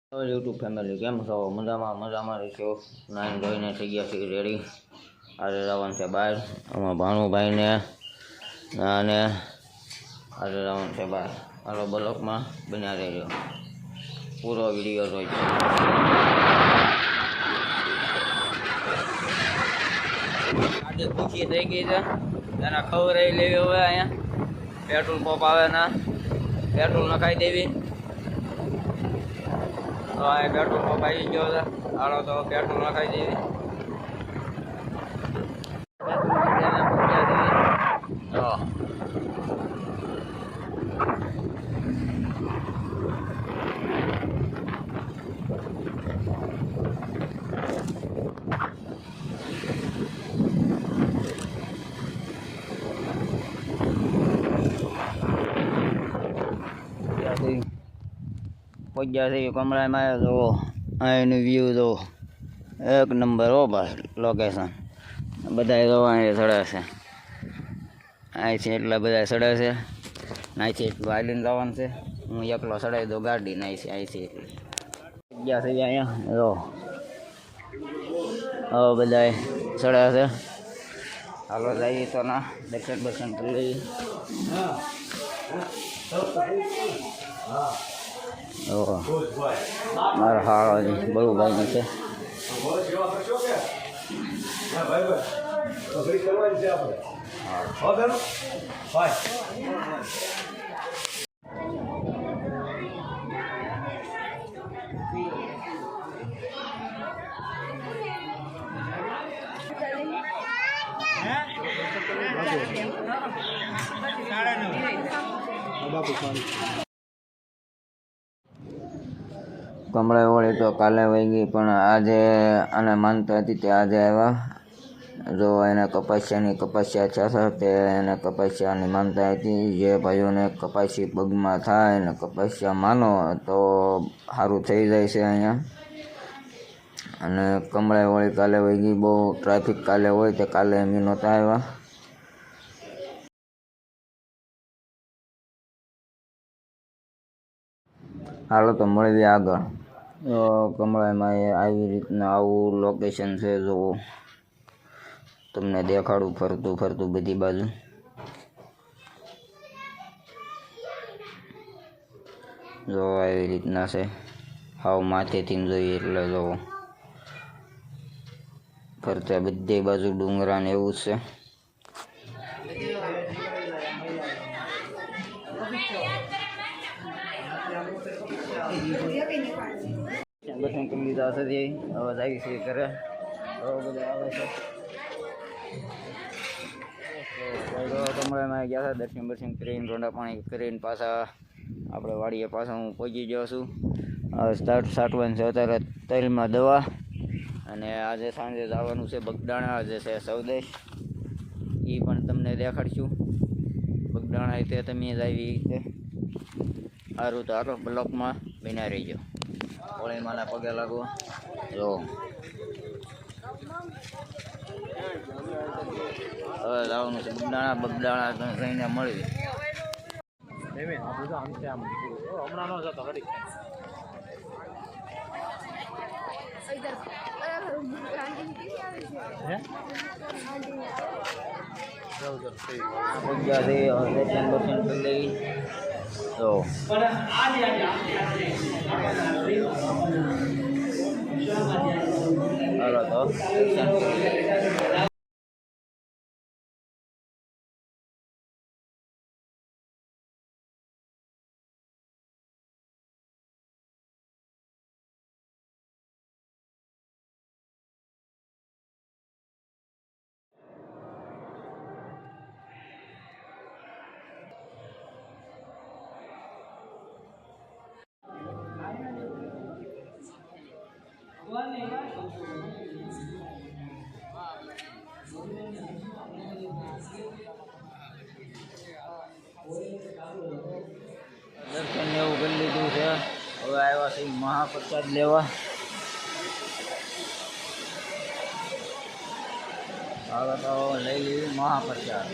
YouTube family કેમ છો? મજામાં રહીશો. નાઈન ધોઈને થઈ ગયા છે રેડી. આજે જવાનું છે બહાર. આમાં ભાણુભાઈને અને આજે જવાનું છે બહાર. હાલો બ્લોકમાં બન્યા રહેજો, પૂરો વિડીયો જોઈજો. આજે પૂછી થઈ ગઈ છે, એના ખબર લેવી. હવે અહીંયા પેટ્રોલ પંપ આવે ના પેટ્રોલ નખાઈ દેવી. તો આ પેટ્રોલ પંપ આવી ગયો છે. હાલો તો પેટ્રોલ નખાઈ દેવી. પગ્યા છે કમળામાં જો અહીંનું વ્યૂ જો એક નંબર હો ભાઈ. લોકેશન બધા જો અહીં ચડે છે, અહીંથી એટલા બધા ચડે છે. અહીંથી એટલું આઈલીને જવાનું છે. હું એકલો ચડાવી દઉં ગાડી અહીંથી એટલી પગ્યા છે અહીંયા જો. હવે બધા ચડે છે. હાલો જઈએ તો ના દર્શન કરી લઈએ. મારા હાળો બળુભાઈ છે. કમળા વળી તો કાલે વહી ગઈ, પણ આજે આને માનતા હતી તે આજે આવ્યા. જો એને કપાસિયા છે તે એને કપાસિયાની માનતા હતી. જે ભાઈઓને કપાસી પગમાં થાય ને કપાસિયા માનો તો સારું થઈ જાય છે અહીંયા. અને કમળા વળી કાલે વહી ગઈ. બહુ ટ્રાફિક કાલે હોય તે કાલે એમ નહોતા આવ્યા. હાલો તો મળીએ આગળ. કમળામાં આવી રીતના આવું લોકેશન છે. જો તમને દેખાડું ફરતું બધી બાજુ. જો આવી રીતના છે. હાવ માથેથી જોઈએ એટલે જો ફરતા બધી બાજુ ડુંગરા ને એવું જ છે. દર્શન કરી લીધા છે. હવે આવી છે ઘરે. હવે બધા આવે છે. કમળામાં ગયા હતા. દર્શન કરીને રોંડા પાણી કરીને પાછા આપણે વાડીએ પાછા હું પહોંચી ગયો છું. હવે સાટવાનું છે અત્યારે તલમાં દવા. અને આજે સાંજે જવાનું છે બગદાણા. આજે છે સૌદેશ, એ પણ તમને દેખાડશું. બગદાણા તે તમે જ આવી રીતે સારું તો હાલો બ્લોકમાં બન્યા રહીજો. હોળીમાંના પગે લાગો. જો હવે જવાનું છે બગદાણા જઈને મળી. દર્શન કરી લઈ. તો હાલો તો દર્શન એવું કરી લીધું છે. હવે આવ્યા છે મહાપ્રસાદ લેવા. હવે તો લઈ લીધું મહાપ્રસાદ.